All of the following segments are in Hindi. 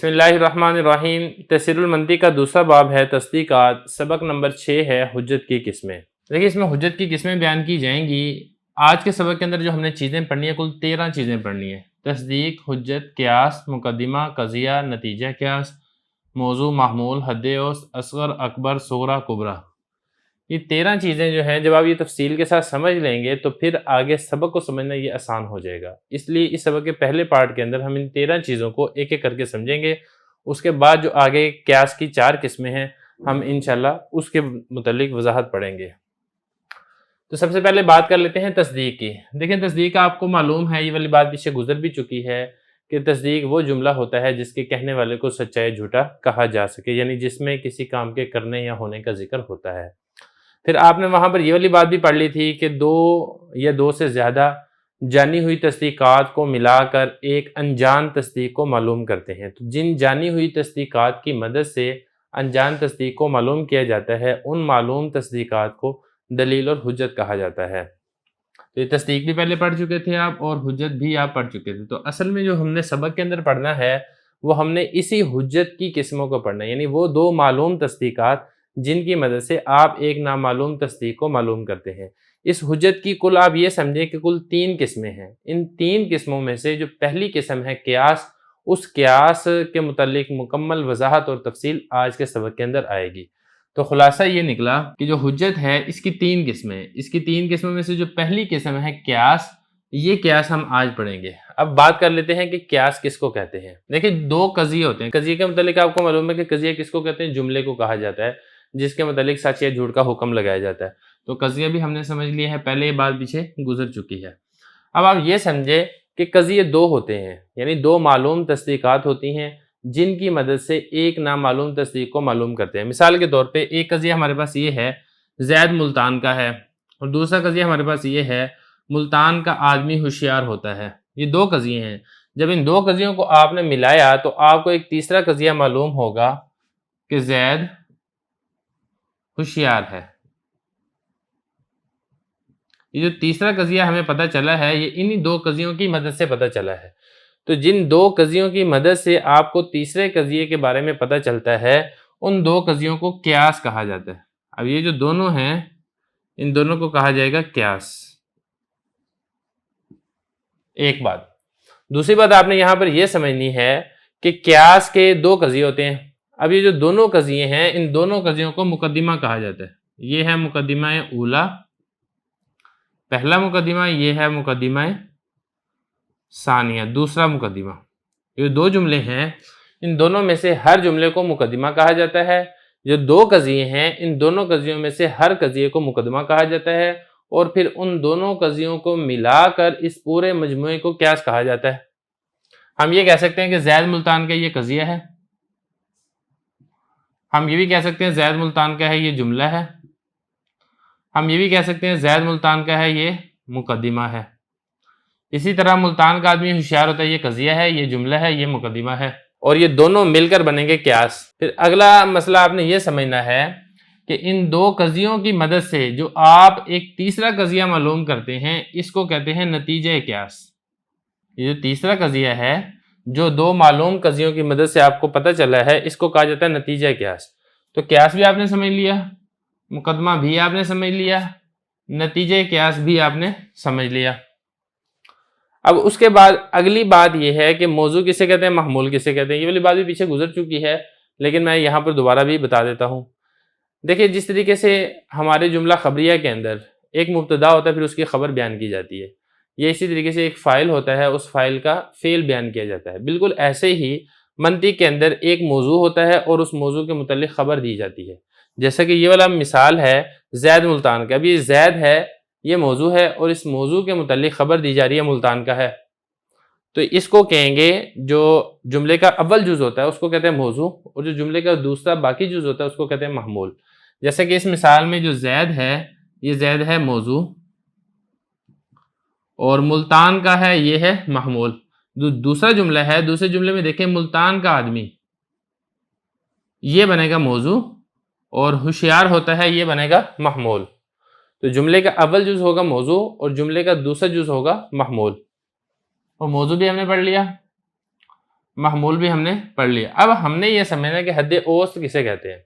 बिस्मिल्लाहिर्रहमानिर्रहीम। तफसीरुल मंतिक का दूसरा बाब है तस्दीक़ात। सबक नंबर 6 है हुज्जत की किस्में। देखिए इसमें हुज्जत की किस्में बयान की जाएंगी। आज के सबक के अंदर जो हमने चीज़ें पढ़नी है कुल 13 चीज़ें पढ़नी है। तस्दीक, हुज्जत, क़ियास, मुक़द्दिमा, क़ज़िया, नतीजा क़ियास, मौज़ू, महमूल, हद्द औसत, असग़र, अकबर, सुग़रा, कुबरा। ये 13 चीज़ें जो हैं जब आप ये तफसील के साथ समझ लेंगे तो फिर आगे सबक को समझना ये आसान हो जाएगा। इसलिए इस सबक के पहले पार्ट के अंदर हम इन 13 चीज़ों को एक एक करके समझेंगे। उसके बाद जो आगे क़ियास की 4 किस्में हैं हम इंशाल्लाह उसके मुतल्लिक वजाहत पढ़ेंगे। तो सबसे पहले बात कर लेते हैं तस्दीक की। देखें तस्दीक आपको मालूम है, ये वाली बात पीछे गुजर भी चुकी है कि तस्दीक वो जुमला होता है जिसके कहने वाले को सच्चा या झूठा कहा जा सके, यानी जिसमें किसी काम के करने या होने का जिक्र होता है। फिर आपने वहाँ पर ये वाली बात भी पढ़ ली थी कि दो या दो से ज़्यादा जानी हुई तस्दीक़ात को मिलाकर एक अनजान तस्दीक को मालूम करते हैं। तो जिन जानी हुई तस्दीक़ात की मदद से अनजान तस्दीक को मालूम किया जाता है उन मालूम तस्दीक़ात को दलील और हुज्जत कहा जाता है। तो ये तस्दीक भी पहले पढ़ चुके थे आप और हुज्जत भी आप पढ़ चुके थे। तो असल में जो हमने सबक के अंदर पढ़ना है वो हमने इसी हुज्जत की किस्मों को पढ़ना है, यानी वो दो मालूम तस्दीक़ात जिनकी मदद से आप एक नामालूम तस्दीक को मालूम करते हैं। इस हुज्जत की कुल आप ये समझें कि कुल 3 किस्में हैं। इन 3 किस्मों में से जो पहली किस्म है क़ियास, उस क़ियास के मुतल्लिक मुकम्मल वजाहत और तफसील आज के सबक के अंदर आएगी। तो खुलासा ये निकला कि जो हुज्जत है इसकी 3 किस्में हैं। इसकी 3 किस्मों में से जो पहली किस्म है क़ियास, ये क़ियास हम आज पढ़ेंगे। अब बात कर लेते हैं कि क़ियास किसको कहते हैं। देखिए दो कज़िये होते हैं। कज़िये के मुतल्लिक आपको मालूम है कि कज़िया किसको कहते हैं, जुमले को कहा जाता है जिसके मुतालिक सच या झूठ का हुक्म लगाया जाता है। तो कज़िया भी हमने समझ लिया है, पहले ये बात पीछे गुजर चुकी है। अब आप ये समझे कि कज़िये दो होते हैं, यानी दो मालूम तस्दीक़ात होती हैं जिनकी मदद से एक नामालूम तस्दीक को मालूम करते हैं। मिसाल के तौर पे एक कज़िया हमारे पास ये है ज़ैद मुल्तान का है और दूसरा कज़िया हमारे पास ये है मुल्तान का आदमी होशियार होता है। ये दो कज़िये हैं। जब इन दो कज़ियों को आपने मिलाया तो आपको एक तीसरा कज़िया मालूम होगा कि ज़ैद होशियार है। ये जो तीसरा कज़िया हमें पता चला है ये इन्हीं दो कज़ियों की मदद से पता चला है। तो जिन दो कज़ियों की मदद से आपको तीसरे कज़िये के बारे में पता चलता है उन दो कज़ियों को क़ियास कहा जाता है। अब ये जो दोनों हैं इन दोनों को कहा जाएगा क़ियास। एक बात। दूसरी बात आपने यहाँ पर यह समझनी है कि क़ियास के दो कज़िये होते हैं। अब ये जो दोनों कज़िये हैं इन दोनों कज़ियों को मुक़द्दिमा कहा जाता है। ये है मुक़द्दिमा ऊला, पहला मुक़द्दिमा, ये है मुक़द्दिमा सानिया, दूसरा मुक़द्दिमा। ये दो जुमले हैं, इन दोनों में से हर जुमले को मुक़द्दिमा कहा जाता है। जो दो कज़िये हैं इन दोनों कज़ियों में से हर कज़िये को मुक़द्दिमा कहा जाता है और फिर उन दोनों कज़ियों को मिलाकर इस पूरे मजमूए को क़ियास कहा जाता है। हम ये कह सकते हैं कि ज़ैद मुल्तान का ये कज़िया है। हम ये भी कह सकते हैं ज़ैद मुल्तान का है ये जुमला है। हम ये भी कह सकते हैं ज़ैद मुल्तान का है ये मुक़द्दिमा है। इसी तरह मुल्तान का आदमी होशियार होता है ये कज़िया है, ये जुमला है, ये मुक़द्दिमा है और ये दोनों मिलकर बनेंगे क़ियास। फिर अगला मसला आपने ये समझना है कि इन दो कज़ियों की मदद से जो आप एक तीसरा कज़िया मालूम करते हैं इसको कहते हैं नतीजा क़ियास। ये जो तीसरा कज़िया है जो दो मालूम कज़ियों की मदद से आपको पता चला है इसको कहा जाता है नतीजा क़ियास। तो क़ियास भी आपने समझ लिया, मुक़द्दमा भी आपने समझ लिया, नतीजे क़ियास भी आपने समझ लिया। अब उसके बाद अगली बात यह है कि मौजू किसे कहते हैं, महमूल किसे कहते हैं। ये वाली बात भी पीछे गुजर चुकी है लेकिन मैं यहाँ पर दोबारा भी बता देता हूँ। देखिए जिस तरीके से हमारे जुमला खबरिया के अंदर एक मुब्तदा होता है फिर उसकी खबर बयान की जाती है, ये इसी तरीके से एक फ़ाइल होता है उस फाइल का फ़ेल बयान किया जाता है। बिल्कुल ऐसे ही मंतिक के अंदर एक मौजू होता है और उस मौजू के मुतल्लिक़ खबर दी जाती है। जैसा कि ये वाला मिसाल है ज़ैद मुल्तान का। अभी ज़ैद है ये मौजू है और इस मौजू के मुतल्लिक़ खबर दी जा रही है मुल्तान का है। तो इसको कहेंगे जो जुमले का अव्वल जुज़ होता है उसको कहते हैं मौजू और जो जुमले का दूसरा बाकी जुज़ होता है उसको कहते हैं महमूल। जैसे कि इस मिसाल में जो ज़ैद है ये ज़ैद है मौजू और मुल्तान का है ये है महमूल। दूसरा जुमला है, दूसरे जुमले में देखें मुल्तान का आदमी ये बनेगा मौजू और होशियार होता है ये बनेगा महमूल। तो जुमले का अव्वल जुज़ होगा मौजू और जुमले का दूसरा जुज़ होगा महमूल। और मौजू भी हमने पढ़ लिया। महमूल भी हमने पढ़ लिया। अब हमने ये समझना कि हद औसत किसे कहते हैं।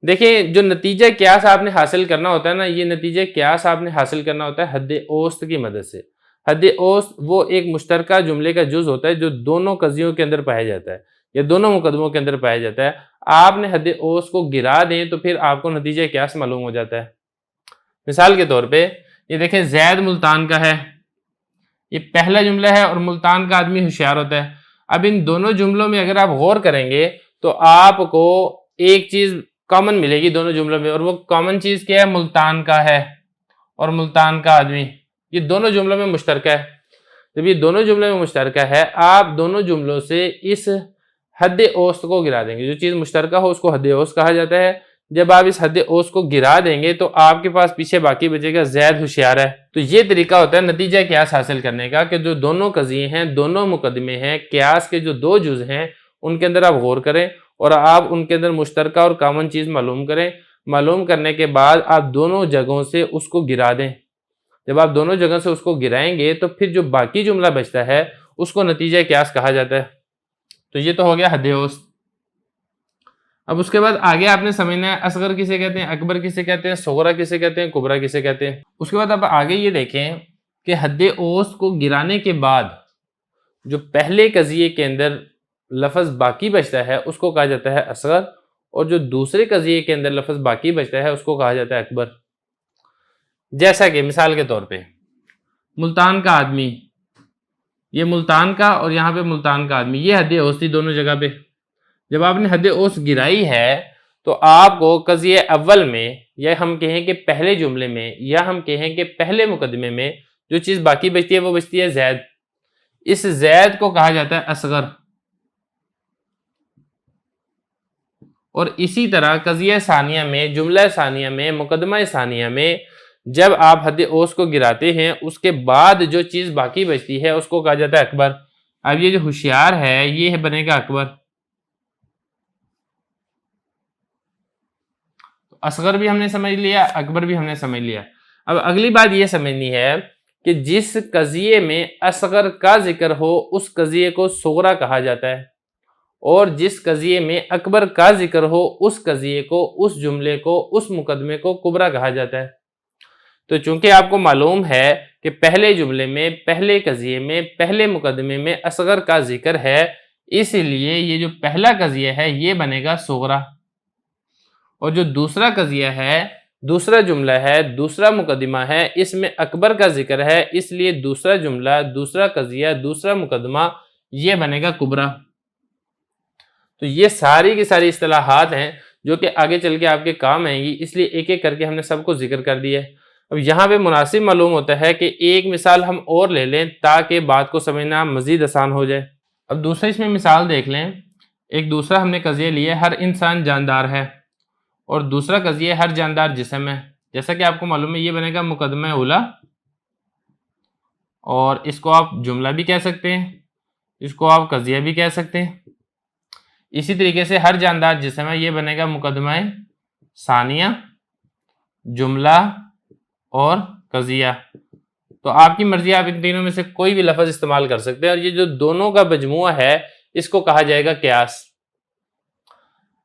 देखिए, जो नतीजा क्यास आपने हासिल करना होता है ना, ये नतीजा क्यास आपने हासिल करना होता है हद औसत की मदद से। हद औसत वो एक मुश्तरका जुमले का जुज होता है जो दोनों कज़ियों के अंदर पाया जाता है या दोनों मुकदमों के अंदर पाया जाता है। आपने हद औसत को गिरा दें तो फिर आपको नतीजा क्यास मालूम हो जाता है। मिसाल के तौर पे ये देखें, जैद मुल्तान का है, ये पहला जुमला है और मुल्तान का आदमी होशियार होता है। अब इन दोनों जुमलों में अगर आप गौर करेंगे तो आपको एक चीज कॉमन मिलेगी दोनों जुमलों में, और वो कॉमन चीज क्या है? मुल्तान का है और मुल्तान का आदमी, ये दोनों जुमलों में मुश्तरका है। जब ये दोनों जुमलों में मुश्तरका है, आप दोनों जुमलों से इस हद औसत को गिरा देंगे। जो चीज मुश्तरका हो उसको हद औसत कहा जाता है। जब आप इस हद औसत को गिरा देंगे तो आपके पास पीछे बाकी बचेगा जैद होशियार है। तो ये तरीका होता है नतीजा क्यास हासिल करने का, कि जो दोनों कज़िये हैं, दोनों मुकदमे हैं, क्यास के जो दो जुज हैं उनके अंदर आप गौर करें और आप उनके अंदर मुश्तरका और कॉमन चीज मालूम करें। मालूम करने के बाद आप दोनों जगहों से उसको गिरा दें। जब आप दोनों जगह से उसको गिराएंगे तो फिर जो बाकी जुमला बचता है उसको नतीजा क्यास कहा जाता है। तो ये तो हो गया हद औसत। अब उसके बाद आगे आपने समझना है असगर किसे कहते हैं, अकबर किसे कहते हैं, सोगरा किसे कहते हैं, कुबरा किसे कहते हैं। उसके बाद अब आगे ये देखें कि हद औसत को गिराने के बाद जो पहले कज़िये के अंदर लफ्ज़ बाकी बचता है उसको कहा जाता है असगर, और जो दूसरे कज़िये के अंदर लफ्ज़ बाकी बचता है उसको कहा जाता है अकबर। जैसा कि मिसाल के तौर पे मुल्तान का आदमी, ये मुल्तान का और यहाँ पे मुल्तान का आदमी, ये हद औसत थी दोनों जगह पे। जब आपने हद औसत गिराई है तो आपको कज़िये अव्वल में, या हम कहें कि पहले जुमले में, या हम कहें कि पहले मुकदमे में जो चीज़ बाकी बचती है वो बचती है जैद। इस जैद को कहा जाता है असगर। और इसी तरह कज़िया सानिया में, जुमला सानिया में, मुकदमा सानिया में जब आप हद औसत को गिराते हैं उसके बाद जो चीज़ बाकी बचती है उसको कहा जाता है अकबर। अब ये जो होशियार है ये बनेगा अकबर। असगर भी हमने समझ लिया, अकबर भी हमने समझ लिया। अब अगली बात ये समझनी है कि जिस कज़िये में असगर का जिक्र हो उस कज़िये को सोगरा कहा जाता है, और जिस कज़िये में अकबर का जिक्र हो उस कज़िये को, उस जुमले को, उस मुकदमे को कुबरा कहा जाता है। तो चूंकि आपको मालूम है कि पहले जुमले में, पहले कज़िये में, पहले मुकदमे में असगर का जिक्र है, इसलिए ये जो पहला कज़िया है ये बनेगा सोगरा, और जो दूसरा कज़िया है, दूसरा जुमला है, दूसरा मुकदमा है, इसमें अकबर का जिक्र है, इसलिए दूसरा जुमला, दूसरा कज़िया, दूसरा मुकदमा ये बनेगा कुबरा। तो ये सारी की सारी इस्तिलाहात हैं जो कि आगे चल के आपके काम आएंगी, इसलिए एक एक करके हमने सबको जिक्र कर दिया है। अब यहाँ पे मुनासिब मालूम होता है कि एक मिसाल हम और ले लें ताकि बात को समझना मज़ीद आसान हो जाए। अब दूसरा इसमें मिसाल देख लें। एक दूसरा हमने कज़िया लिया, हर इंसान जानदार है, और दूसरा कज़िया हर जानदार जिस्म है। जैसा कि आपको मालूम है ये बनेगा मुकदमा उला, और इसको आप जुमला भी कह सकते हैं, इसको आप कज़िया भी कह सकते हैं। इसी तरीके से हर जानदार जिस्म है ये बनेगा मुकदमा सानिया, जुमला और कज़िया। तो आपकी मर्जी, आप इन तीनों में से कोई भी लफ्ज़ इस्तेमाल कर सकते हैं, और ये जो दोनों का मजमुआ है इसको कहा जाएगा क्यास।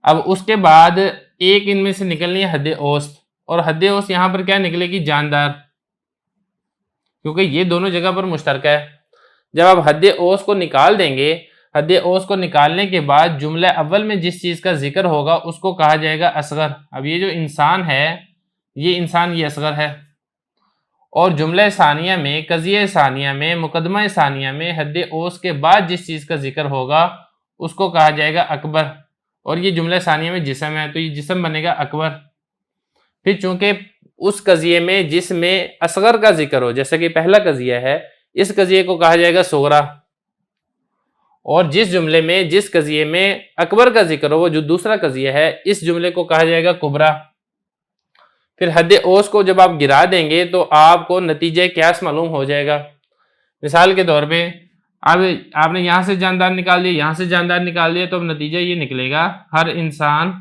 अब उसके बाद एक इनमें से निकलनी है हद औसत, और हद औसत यहाँ पर क्या निकलेगी? जानदार, क्योंकि ये दोनों जगह पर मुश्तरका है। जब आप हद औसत को निकाल देंगे, हद औसत को निकालने के बाद जुमला अव्वल में जिस चीज़ का जिक्र होगा उसको कहा जाएगा असगर। अब ये जो इंसान है ये इंसान, ये असगर है, और जुमला सानिया में, कज़िया सानिया में, मुकदमा सानिया में हद औसत के बाद जिस चीज़ का जिक्र होगा उसको कहा जाएगा अकबर, और ये जुमला सानिया में जिस्म है तो ये जिस्म बनेगा अकबर। फिर चूंकि उस कज़िये में जिसमें असगर का जिक्र हो, जैसे कि पहला कज़िया है, इस कज़िये को कहा जाएगा सोगरा, और जिस जुमले में, जिस कज़िये में अकबर का जिक्र हो वो जो दूसरा कज़िया है, इस जुमले को कहा जाएगा कुबरा। फिर हद औसत को जब आप गिरा देंगे तो आपको नतीजे क्यास मालूम हो जाएगा। मिसाल के तौर पे अब आपने यहाँ से जानदार निकाल दिया, यहाँ से जानदार निकाल दिया, तो अब नतीजा ये निकलेगा हर इंसान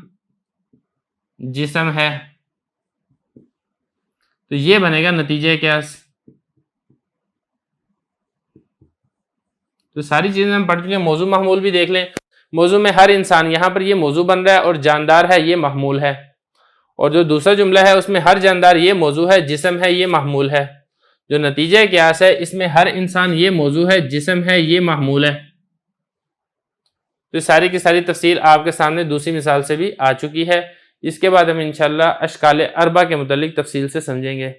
जिस्म है। तो ये बनेगा नतीजे क्यास। तो सारी चीज़ें हम पढ़ चुके हैं। मौजू महमूल भी देख लें। मौजू में हर इंसान, यहाँ पर ये मौजू बन रहा है और जानदार है ये महमूल है। और जो दूसरा जुमला है उसमें हर जानदार ये मौजू है, जिस्म है ये महमूल है। जो नतीजा क़यास है इसमें हर इंसान ये मौजू है, जिस्म है ये महमूल है। तो सारी की सारी तफसील आपके सामने दूसरी मिसाल से भी आ चुकी है। इसके बाद हम इंशाअल्लाह अशकाल अरबा के मुतालिक तफसील से समझेंगे।